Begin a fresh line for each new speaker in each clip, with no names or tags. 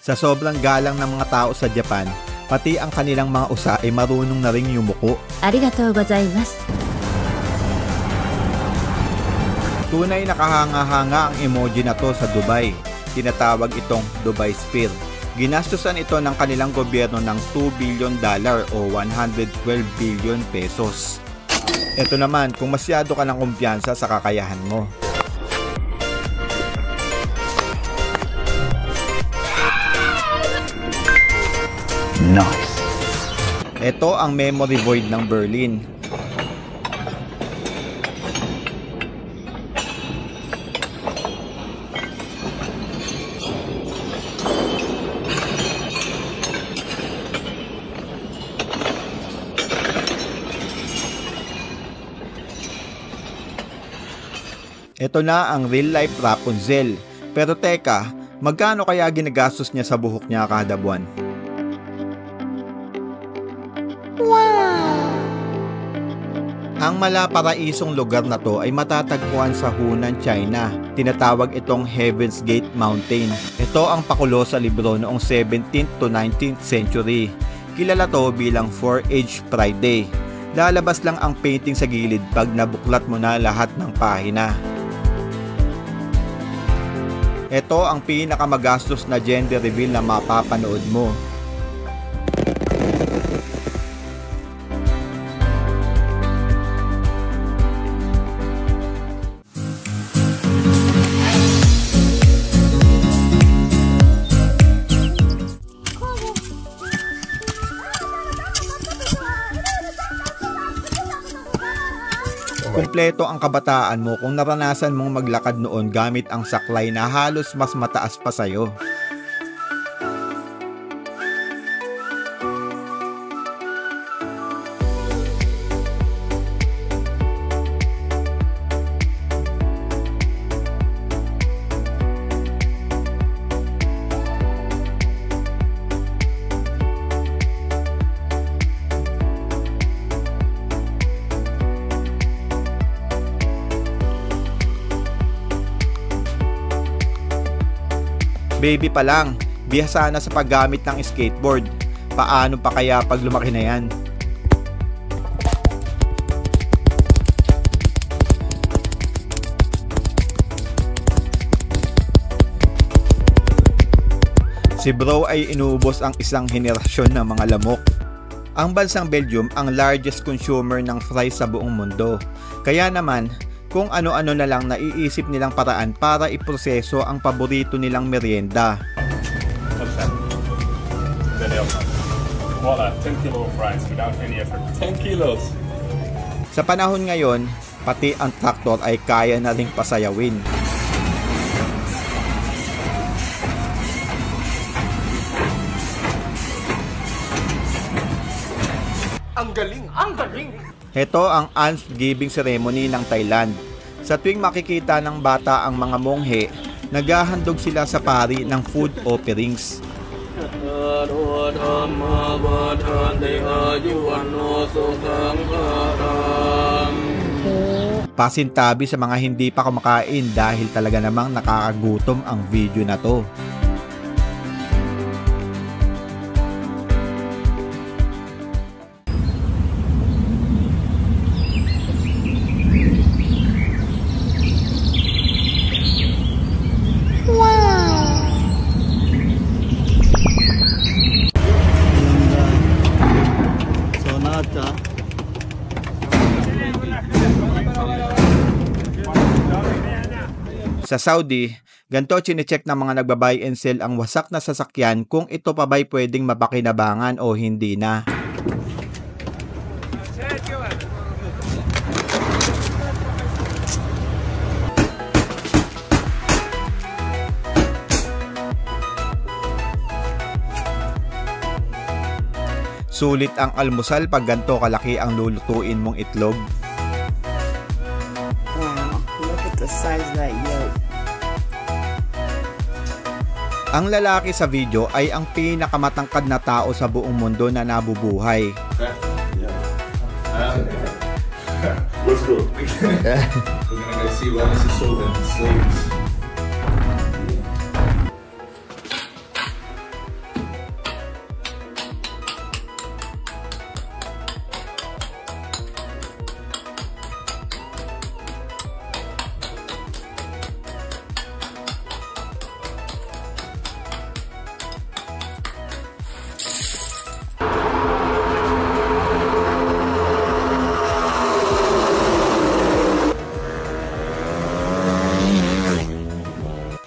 Sa sobrang galang ng mga tao sa Japan, pati ang kanilang mga usa ay marunong na ring yumuko.
Arigatou gozaimasu.
Tunay na kahanga-hanga ang emoji na to sa Dubai. Tinatawag itong Dubai Spear. Ginastusan ito ng kanilang gobyerno ng $2 billion o 112 billion pesos. Ito naman kung masyado ka ng kumpiyansa sa kakayahan mo.
Nice.
Ito ang memory void ng Berlin. Ito na ang real life Rapunzel. Pero teka, magkano kaya ginagastos niya sa buhok niya kada buwan?
Wow!
Ang malaparaisong lugar na to ay matatagpuan sa Hunan, China. Tinatawag itong Heaven's Gate Mountain. Ito ang pakulo sa libro noong 17th to 19th century. Kilala to bilang 4H Friday. Lalabas lang ang painting sa gilid pag nabuklat mo na lahat ng pahina. Ito ang pinakamagastos na gender reveal na mapapanood mo. Kumpleto ang kabataan mo kung naranasan mong maglakad noon gamit ang saklay na halos mas mataas pa sa'yo. Baby pa lang, bihasa na sa paggamit ng skateboard. Paano pa kaya pag lumaki na yan? Si bro ay inuubos ang isang henerasyon ng mga lamok. Ang bansang Belgium ang largest consumer ng fries sa buong mundo. Kaya naman, kung ano-ano na lang naiisip nilang paraan para iproseso ang paborito nilang merienda.
Voila, 10 kilo of fries without any effort. 10 kilos!
Sa panahon ngayon, pati ang traktor ay kaya na ring pasayawin.
Ang galing! Ang galing!
Ito ang Almsgiving ceremony ng Thailand. Sa tuwing makikita ng bata ang mga monghe, naghahandog sila sa pari ng food offerings. Pasintabi sa mga hindi pa kumakain dahil talaga namang nakakagutom ang video na to. Sa Saudi, ganito chinecheck ng mga nagbabuy and sell ang wasak na sasakyan kung ito pa ba'y pwedeng mapakinabangan o hindi na. Sulit ang almusal pag ganito kalaki ang lulutuin mong itlog.
Wow, look at the size of that yolk.
Ang lalaki sa video ay ang pinakamatangkad na tao sa buong mundo na nabubuhay.
Let's go. We're gonna go see what this is sold in slaves.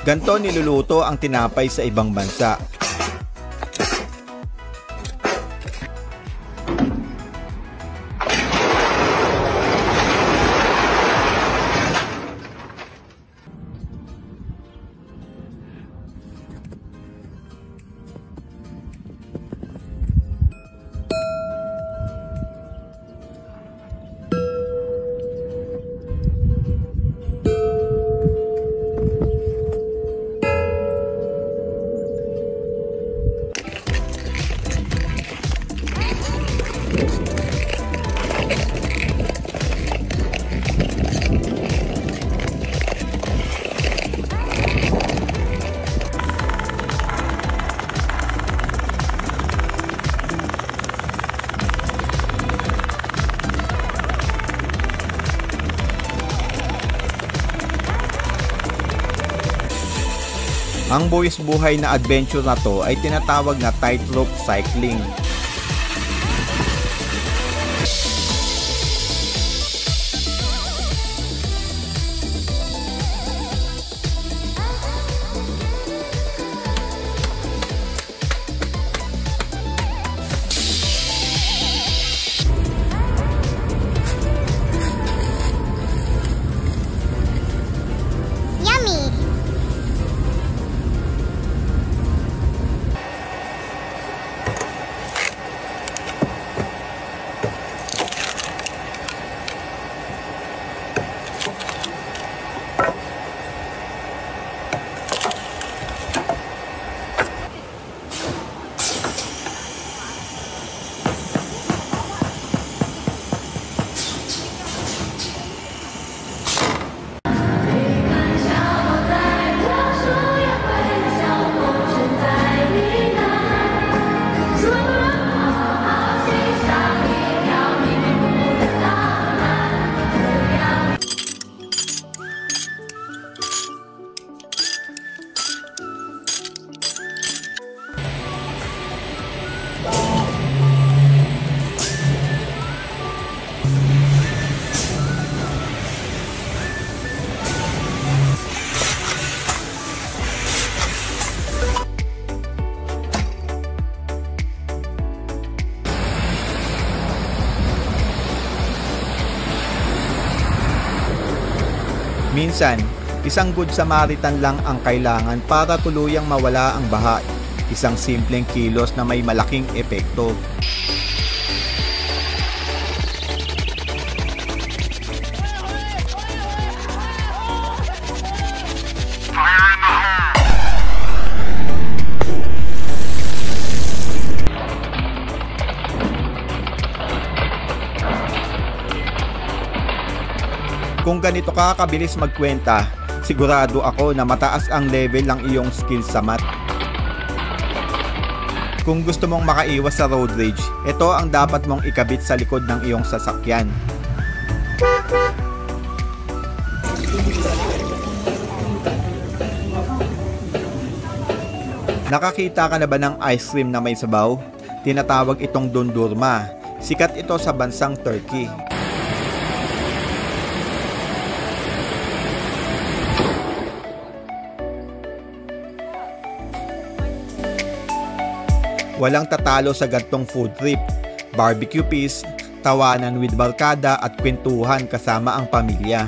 Ganto niluluto ang tinapay sa ibang bansa. Ang buwis buhay na adventure na to ay tinatawag na tightrope cycling. Minsan, isang good Samaritan lang ang kailangan para tuluyang mawala ang baha. Isang simpleng kilos na may malaking epekto. Kung ganito ka kabilis magkwenta, sigurado ako na mataas ang level ng iyong skill sa math. Kung gusto mong makaiwas sa road rage, ito ang dapat mong ikabit sa likod ng iyong sasakyan. Nakakita ka na ba ng ice cream na may sabaw? Tinatawag itong dondurma. Sikat ito sa bansang Turkey. Walang tatalo sa gantong food trip, barbecue feast, tawanan with barkada at kwentuhan kasama ang pamilya.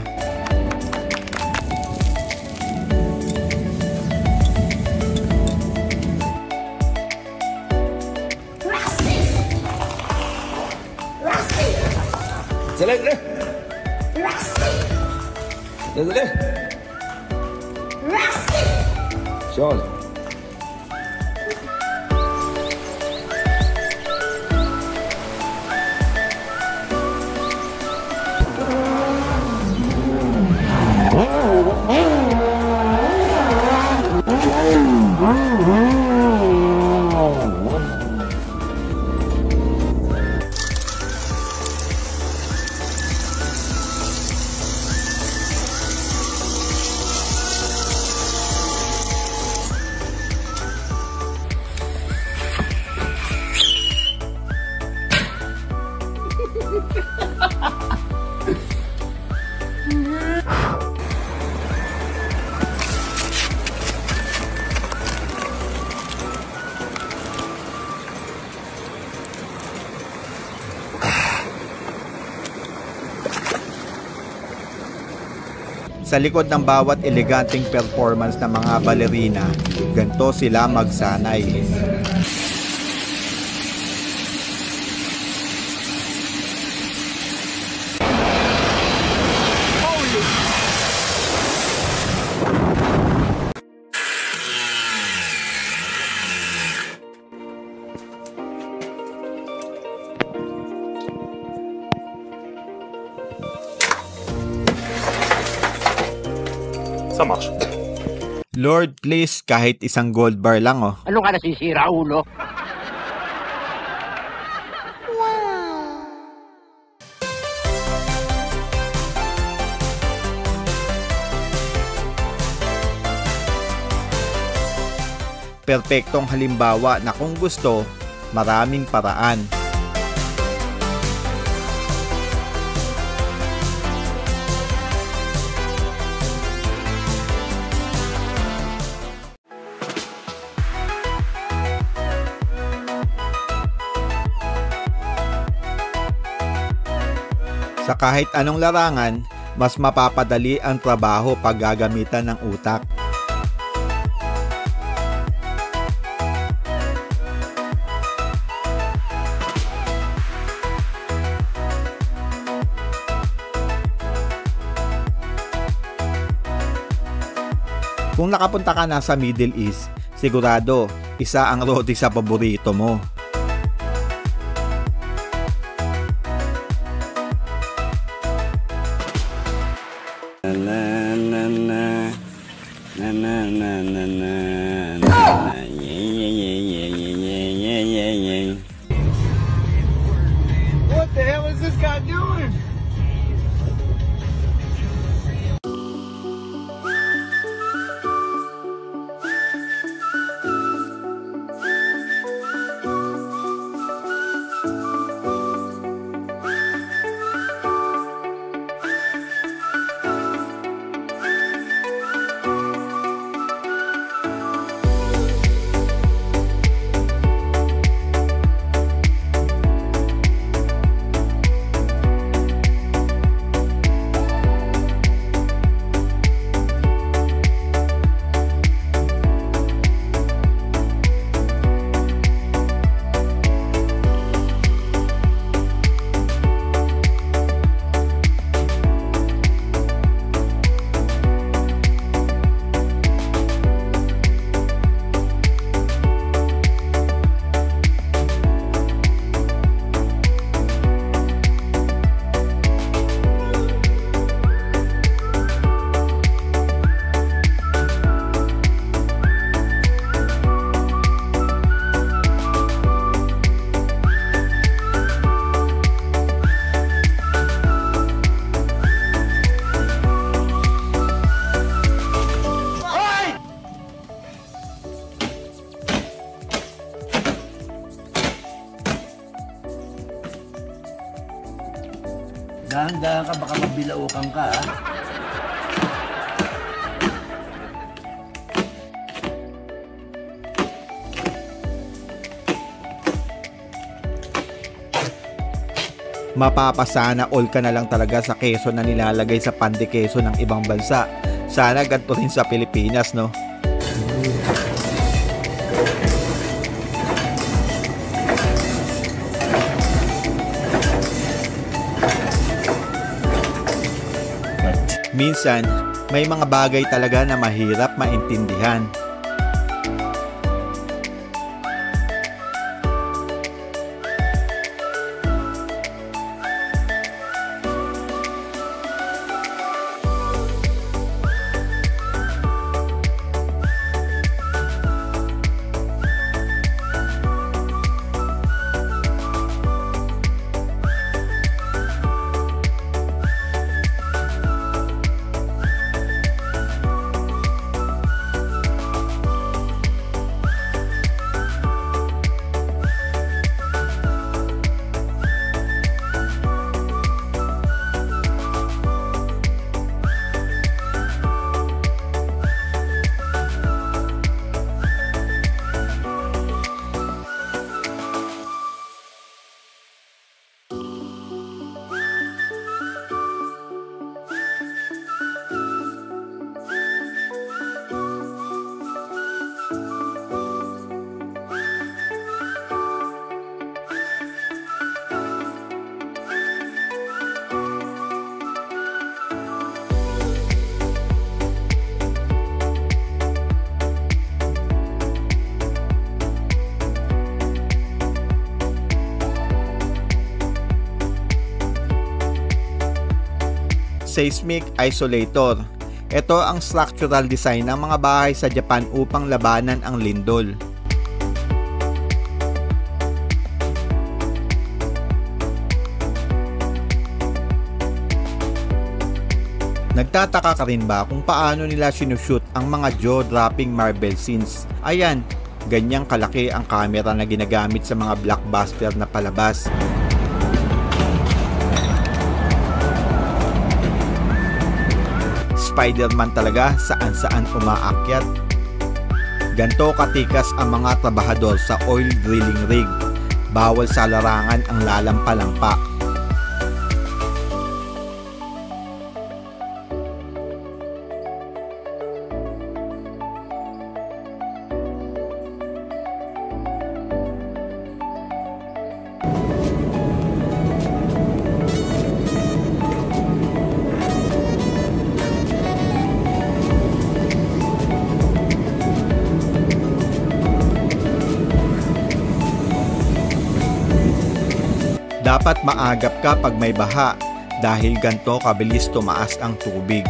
Sa likod ng bawat eleganteng performance ng mga balerina, ganito sila magsanay.
Ça marche.
Lord, please, kahit isang gold bar lang oh.
Ano ka nasisira, ulo?
Perpektong halimbawa na kung gusto, maraming paraan. Sa kahit anong larangan, mas mapapadali ang trabaho pag gagamitan ng utak. Kung nakapunta ka na sa Middle East, sigurado, isa ang roti sa paborito mo.
What the hell is this guy doing?
Dahan-dahan ka, baka mabilaukan ka, ha?
Mapapasana all ka na lang talaga sa keso na nilalagay sa pandikeso ng ibang bansa. Sana ganito rin sa Pilipinas, no? Minsan, may mga bagay talaga na mahirap maintindihan. Seismic Isolator. Ito ang structural design ng mga bahay sa Japan upang labanan ang lindol. Nagtataka ka rin ba kung paano nila sinushoot ang mga jaw-dropping Marvel scenes? Ayan, ganyang kalaki ang camera na ginagamit sa mga blockbuster na palabas. Spider-Man talaga saan-saan umaakyat. Ganto katikas ang mga trabahador sa oil drilling rig. Bawal sa larangan ang lalampa-lampa. Dapat maagap ka pag may baha dahil ganto kabilis tumaas ang tubig.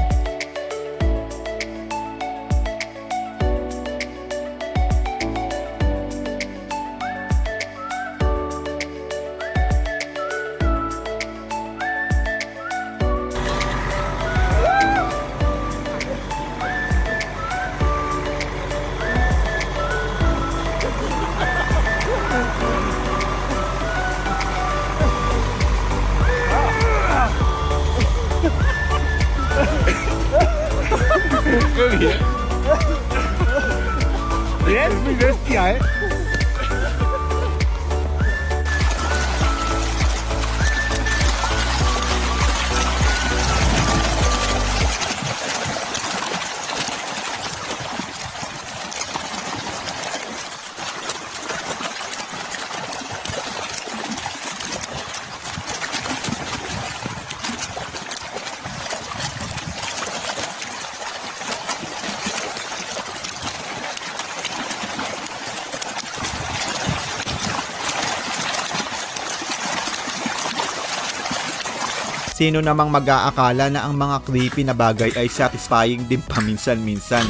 Sino namang mag-aakala na ang mga creepy na bagay ay satisfying din paminsan-minsan.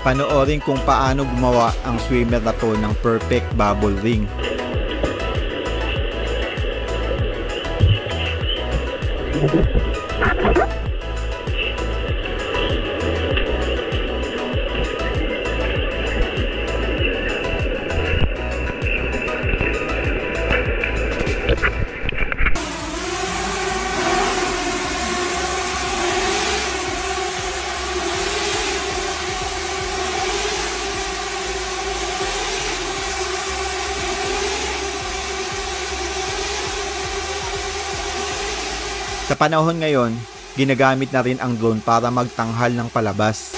Panoorin kung paano gumawa ang swimmer na to ng perfect bubble ring. Sa panahon ngayon, ginagamit na rin ang drone para magtanghal ng palabas.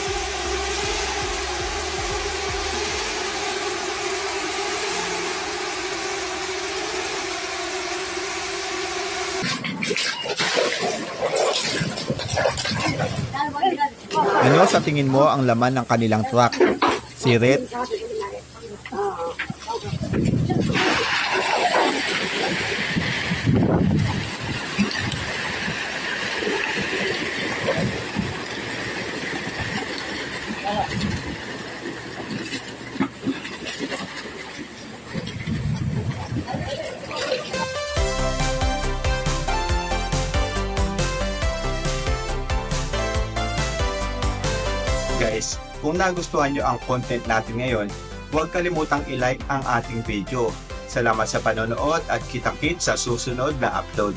Ano sa tingin mo ang laman ng kanilang truck? Siret? Guys, kung nagustuhan nyo ang content natin ngayon, huwag kalimutang i-like ang ating video. Salamat sa panonood at kita-kits sa susunod na upload.